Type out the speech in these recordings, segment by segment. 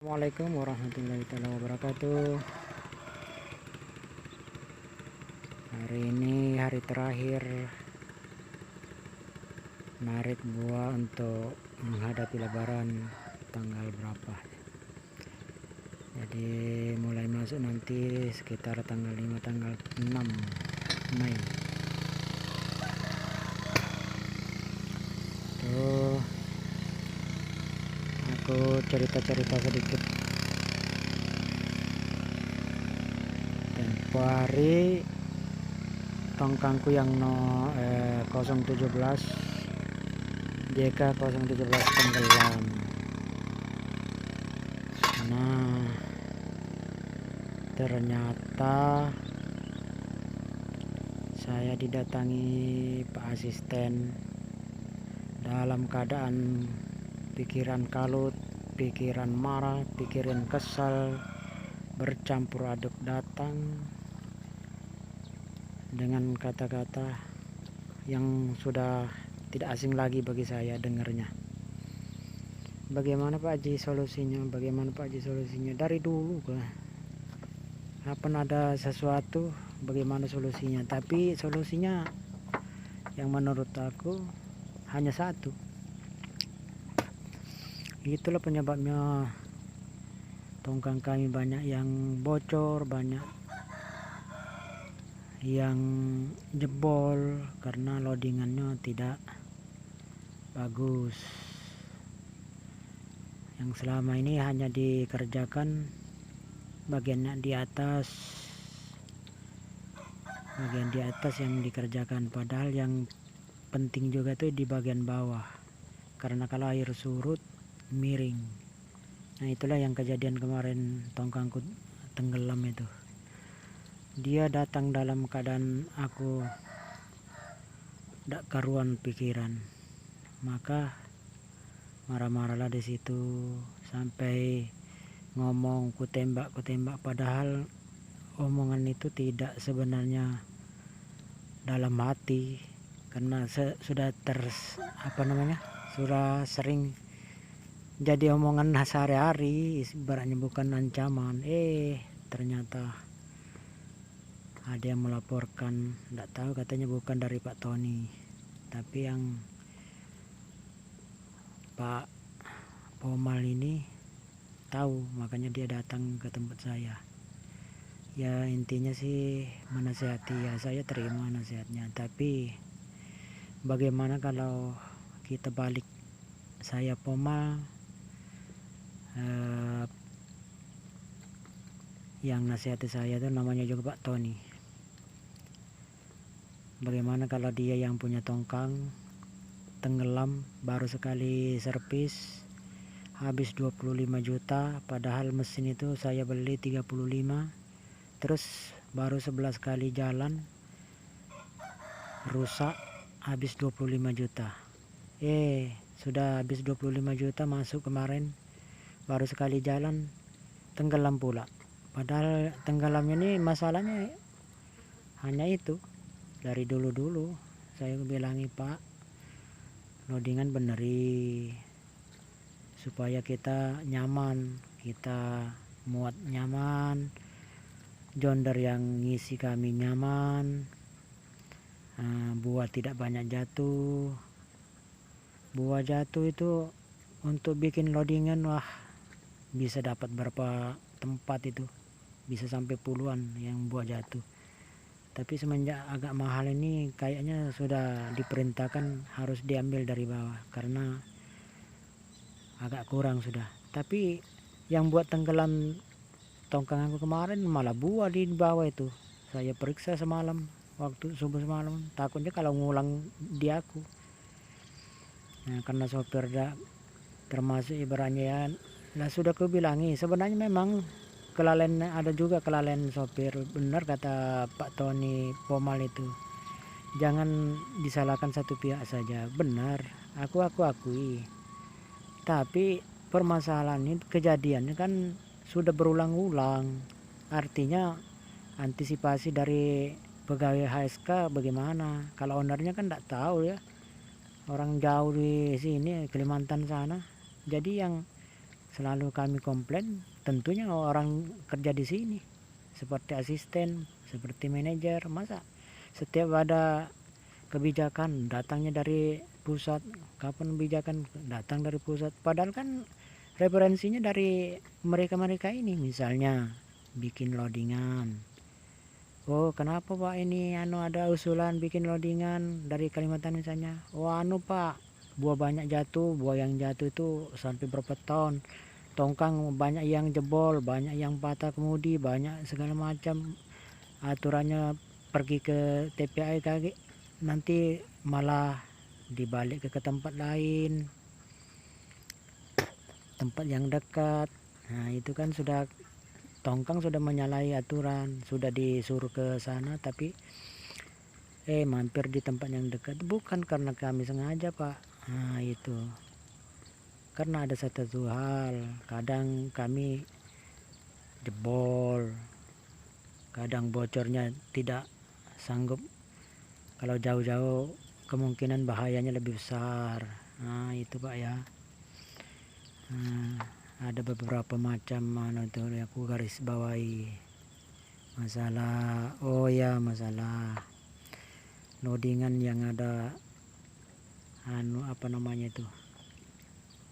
Assalamualaikum warahmatullahi wabarakatuh. Hari ini hari terakhir narik buah untuk menghadapi lebaran tanggal berapa. Jadi mulai masuk nanti sekitar tanggal 5 tanggal 6 Mei. Tuh aku cerita-cerita sedikit. Tempo hari tongkangku yang 017 JK 017 tenggelam. Nah, ternyata saya didatangi Pak Asisten dalam keadaan pikiran kalut, pikiran marah, pikiran kesal, bercampur aduk datang dengan kata-kata yang sudah tidak asing lagi bagi saya dengarnya. Bagaimana Pak Haji solusinya? Bagaimana Pak Haji solusinya? Dari dulu kapan ada sesuatu, bagaimana solusinya? Tapi solusinya yang menurut aku hanya satu. Itulah penyebabnya tongkang kami banyak yang bocor, banyak yang jebol karena loadingannya tidak bagus. Yang selama ini hanya dikerjakan bagian di atas yang dikerjakan, padahal yang penting juga tuh di bagian bawah, karena kalau air surut miring. Nah itulah yang kejadian kemarin tongkangku tenggelam itu. Dia datang dalam keadaan aku tidak karuan pikiran, maka marah-marahlah di situ sampai ngomong ku tembak, padahal omongan itu tidak sebenarnya dalam hati, karena sudah sudah sering jadi omongan sehari-hari, ibaratnya bukan ancaman. Ternyata ada yang melaporkan, tidak tahu, katanya bukan dari Pak Tony, tapi yang Pak Pomal ini tahu, makanya dia datang ke tempat saya. Ya intinya sih menasihati, ya saya terima nasihatnya, tapi bagaimana kalau kita balik, saya Pomal, yang nasihati saya itu namanya juga Pak Tony. Bagaimana kalau dia yang punya tongkang tenggelam, baru sekali servis habis 25 juta, padahal mesin itu saya beli 35, terus baru 11 kali jalan rusak, habis 25 juta. Sudah habis 25 juta masuk kemarin, baru sekali jalan tenggelam pula. Padahal tenggelamnya ini masalahnya hanya itu. Dari dulu saya bilangi, Pak, loadingan beneri supaya kita nyaman, kita muat nyaman, jonder yang ngisi kami nyaman, buah tidak banyak jatuh. Buah jatuh itu untuk bikin loadingan, wah bisa dapat berapa tempat itu, bisa sampai puluhan yang buah jatuh. Tapi semenjak agak mahal ini kayaknya sudah diperintahkan harus diambil dari bawah, karena agak kurang sudah. Tapi yang buat tenggelam tongkang aku kemarin malah buah di bawah itu. Saya periksa semalam, waktu subuh semalam, takutnya kalau ngulang di aku. Nah, karena sopir termasuk ibaratnya ya, lah sudah aku bilangi, sebenarnya memang kelalaian, ada juga kelalaian sopir. Benar kata Pak Tony Pomal itu, jangan disalahkan satu pihak saja. Benar, aku akui. Tapi permasalahan ini, kejadiannya kan sudah berulang-ulang. Artinya antisipasi dari pegawai HSK bagaimana? Kalau ownernya kan tidak tahu ya, orang jauh di sini Kalimantan sana. Jadi yang selalu kami komplain, tentunya orang kerja di sini seperti asisten, seperti manajer, masa setiap ada kebijakan datangnya dari pusat, kapan kebijakan datang dari pusat, padahal kan referensinya dari mereka-mereka ini, misalnya bikin loadingan. Oh, kenapa Pak ini ada usulan bikin loadingan dari Kalimantan misalnya. Oh, Pak, buah banyak jatuh, buah yang jatuh itu sampai berapa ton. Tongkang banyak yang jebol, banyak yang patah kemudi, banyak segala macam. Aturannya pergi ke TPI kaki, nanti malah dibalik ke tempat lain, tempat yang dekat. Nah, itu kan sudah tongkang sudah menyalahi aturan, sudah disuruh ke sana tapi mampir di tempat yang dekat, bukan karena kami sengaja Pak. Nah, itu karena ada satu hal, kadang kami jebol, kadang bocornya tidak sanggup, kalau jauh-jauh kemungkinan bahayanya lebih besar. Nah, itu Pak ya. Ada beberapa macam itu aku garis bawahi masalah. Oh ya, masalah loadingan yang ada apa namanya itu,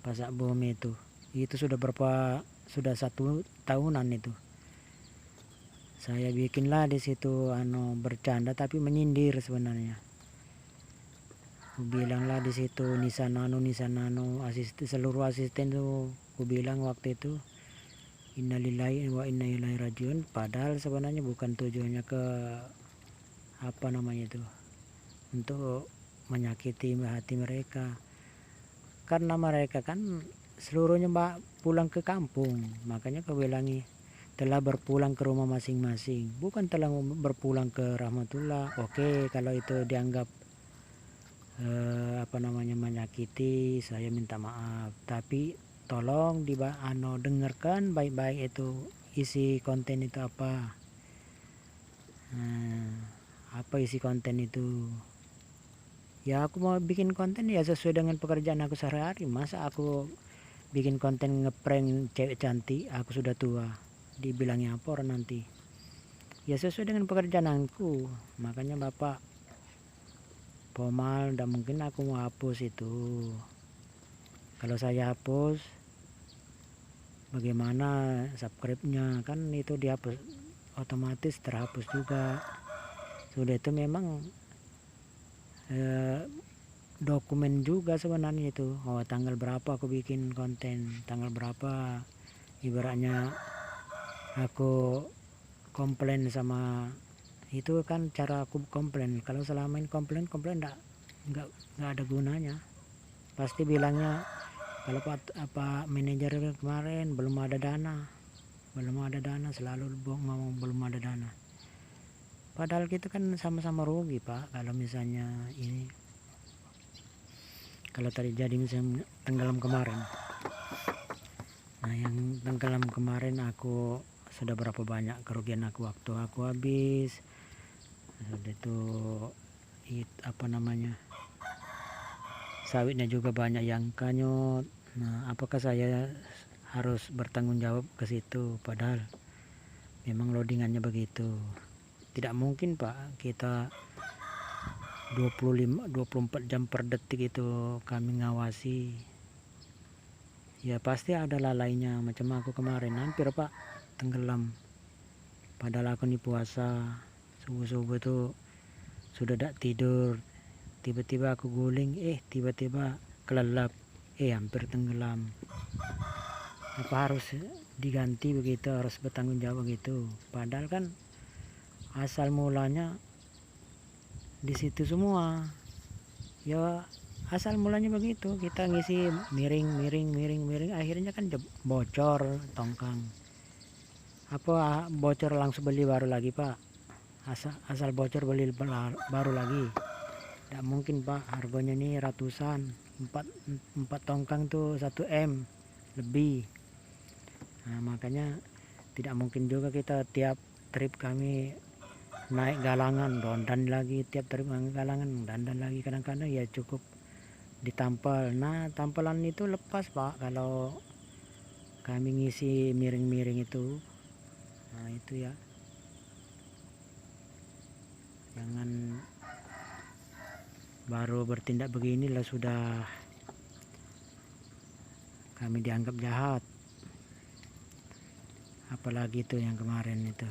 pasak bumi itu sudah 1 tahunan itu saya bikinlah di situ bercanda tapi menyindir sebenarnya. Bilanglah di situ nisan seluruh asisten tuh aku bilang waktu itu innalillahi wa inna ilaihi rajiun, padahal sebenarnya bukan tujuannya ke apa namanya itu untuk menyakiti hati mereka, karena mereka kan seluruhnya pulang ke kampung, makanya aku bilangi telah berpulang ke rumah masing-masing, bukan telah berpulang ke rahmatullah. Oke, kalau itu dianggap menyakiti, saya minta maaf, tapi tolong dengarkan baik-baik itu isi konten itu apa. Apa isi konten itu? Ya aku mau bikin konten ya sesuai dengan pekerjaan aku sehari-hari. Masa aku bikin konten ngeprank cewek cantik, aku sudah tua, dibilangnya apa orang nanti. Ya sesuai dengan pekerjaan aku, makanya Bapak formal, tidak mungkin aku mau hapus itu. Kalau saya hapus bagaimana subscribe-nya, kan itu dihapus, otomatis terhapus juga. Sudah itu memang dokumen juga sebenarnya itu. Oh, tanggal berapa aku bikin konten, tanggal berapa ibaratnya aku komplain sama itu, kan cara aku komplain. Kalau selama ini komplain nggak ada gunanya. Pasti bilangnya kalau manajer kemarin belum ada dana, selalu ngomong belum ada dana, padahal kita kan sama-sama rugi Pak. Kalau misalnya ini, kalau terjadi misalnya tenggelam kemarin, nah yang tenggelam kemarin aku sudah berapa banyak kerugian waktu aku habis, sudah itu sawitnya juga banyak yang kanyut. Nah, apakah saya harus bertanggung jawab ke situ, padahal memang loadingannya begitu. Tidak mungkin Pak kita 24 jam per detik itu kami ngawasi. Ya pasti ada lalainya, macam aku kemarin hampir Pak tenggelam, padahal aku nih puasa, subuh-subuh tuh sudah tidak tidur, tiba-tiba aku guling, tiba-tiba kelelap, hampir tenggelam. Apa harus diganti begitu, harus bertanggung jawab begitu, padahal kan asal mulanya di situ semua. Ya asal mulanya begitu, kita ngisi miring, akhirnya kan bocor tongkang. Apa bocor langsung beli baru lagi Pak? Asal bocor beli baru lagi? Tidak mungkin Pak, harganya nih ratusan, 4 tongkang tuh 1 M lebih. Nah, makanya tidak mungkin juga kita tiap trip kami naik galangan dandan lagi, tiap trip galangan dandan lagi. Kadang-kadang ya cukup ditampal. Nah, tampelan itu lepas Pak, kalau kami ngisi miring-miring itu. Nah itu ya, jangan baru bertindak beginilah sudah kami dianggap jahat, apalagi itu yang kemarin itu.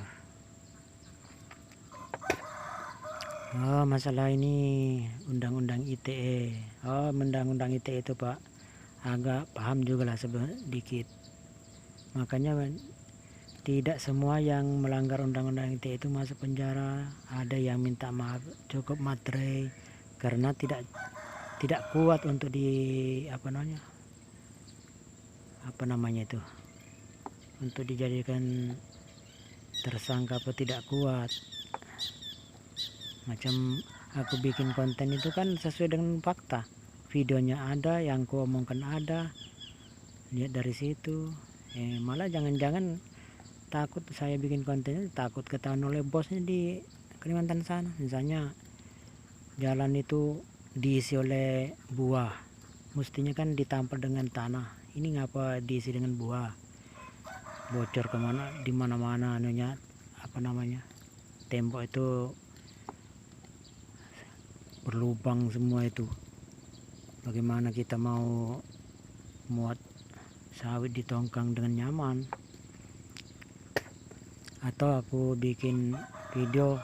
Oh, masalah ini undang-undang ITE. Oh, undang-undang ITE itu Pak, agak paham juga lah sedikit. Makanya tidak semua yang melanggar undang-undang ITE itu masuk penjara. Ada yang minta maaf cukup materai karena tidak kuat untuk apa namanya itu, untuk dijadikan tersangka apa tidak kuat. Macam aku bikin konten itu kan sesuai dengan fakta, videonya ada, yang ku omongkan ada, lihat dari situ. Malah jangan-jangan takut saya bikin kontennya, takut ketahuan oleh bosnya di Kalimantan sana. Misalnya jalan itu diisi oleh buah, mestinya kan ditampal dengan tanah, ini ngapa diisi dengan buah, bocor kemana, di mana-mana anunya, apa namanya, tembok itu berlubang semua itu. Bagaimana kita mau muat sawit di tongkang dengan nyaman? Atau aku bikin video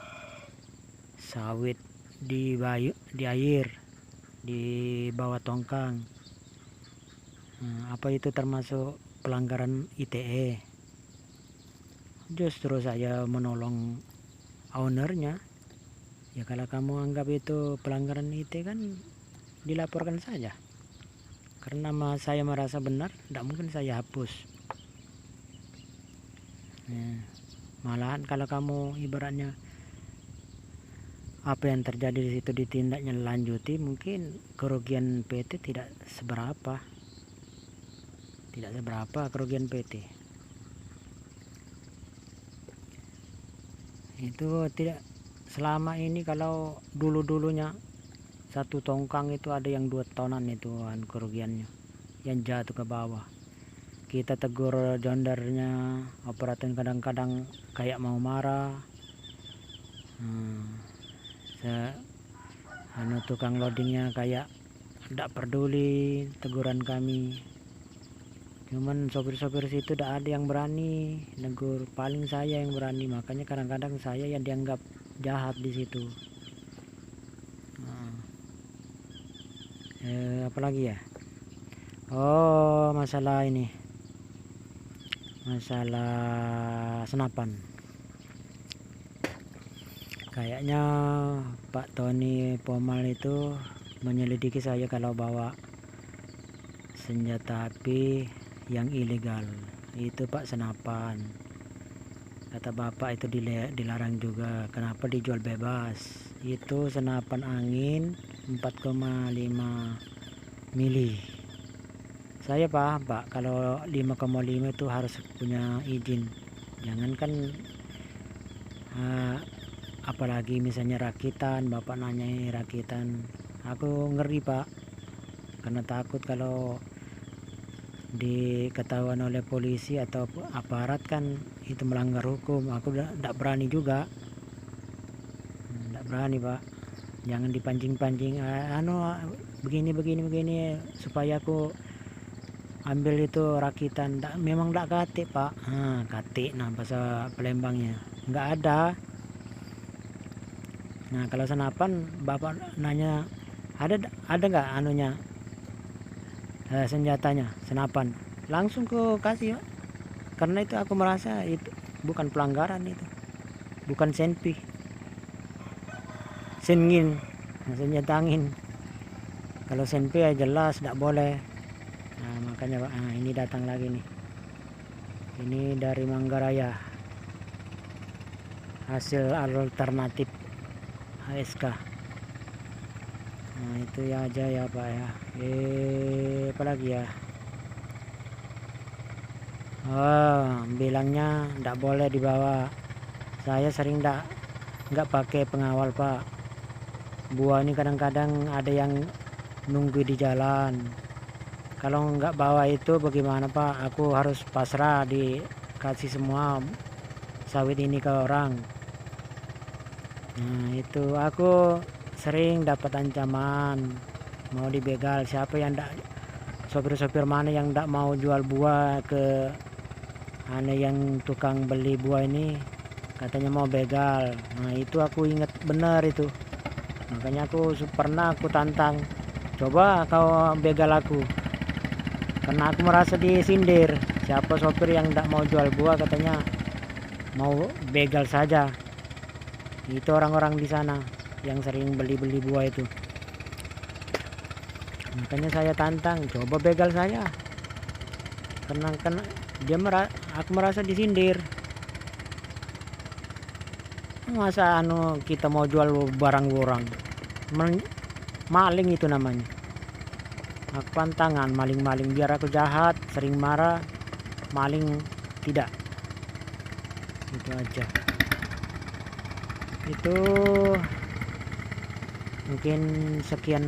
sawit di air di bawah tongkang. Apa itu termasuk pelanggaran ITE? Justru saya menolong ownernya. Ya kalau kamu anggap itu pelanggaran ITE kan dilaporkan saja. Karena saya merasa benar, tidak mungkin saya hapus. Malahan kalau kamu ibaratnya apa yang terjadi di situ ditindaknya lanjuti, mungkin kerugian PT tidak seberapa kerugian PT. Itu tidak selama ini. Kalau dulunya satu tongkang itu ada yang 2 tonan itu kerugiannya yang jatuh ke bawah. Kita tegur jondernya, operator kadang-kadang kayak mau marah. Tukang loadingnya kayak tidak peduli teguran kami. Cuman sopir-sopir situ tidak ada yang berani negur, paling saya yang berani. Makanya kadang-kadang saya yang dianggap jahat di situ. Apalagi ya, masalah ini, masalah senapan. Kayaknya Pak Tony Pomal itu menyelidiki saya kalau bawa senjata api yang ilegal. Itu Pak, senapan. Kata Bapak itu dilarang juga. Kenapa dijual bebas? Itu senapan angin 4,5 mili. Saya paham Pak, kalau 5,5 itu harus punya izin. Jangankan apalagi misalnya rakitan, Bapak nanyai rakitan, aku ngeri Pak, karena takut kalau diketahuan oleh polisi atau aparat kan itu melanggar hukum. Aku tidak berani juga, tidak berani Pak. Jangan dipancing-pancing begini supaya aku ambil itu rakitan. Memang tidak katik Pak. Katik bahasa Palembangnya nggak ada. Nah kalau senapan Bapak nanya ada nggak senjatanya, senapan, langsung ku kasih Pak. Karena itu aku merasa itu bukan pelanggaran, itu bukan senpi, sengin, senjata angin. Kalau senpi ya jelas tidak boleh. Nah makanya Pak, ini datang lagi nih, ini dari Manggaraya, hasil alternatif HSK. Nah itu ya aja ya Pak ya. Apalagi ya, bilangnya tidak boleh dibawa. Saya sering nggak pakai pengawal Pak. Buah ini kadang-kadang ada yang nunggu di jalan. Kalau nggak bawa itu bagaimana Pak, aku harus pasrah dikasih semua sawit ini ke orang. Nah itu aku sering dapat ancaman mau dibegal. Siapa yang ndak, sopir-sopir mana yang ndak mau jual buah ke yang tukang beli buah ini, katanya mau begal. Nah itu aku ingat benar itu, makanya aku pernah aku tantang, coba kau begal aku, karena aku merasa disindir. Siapa sopir yang ndak mau jual buah katanya mau begal saja. Itu orang-orang di sana yang sering beli-beli buah itu. Makanya saya tantang, coba begal saya, karena aku merasa disindir. Masa kita mau jual barang orang, maling itu namanya. Aku pantangan maling-maling, biar aku jahat sering marah, maling tidak. Itu aja. Itu mungkin sekian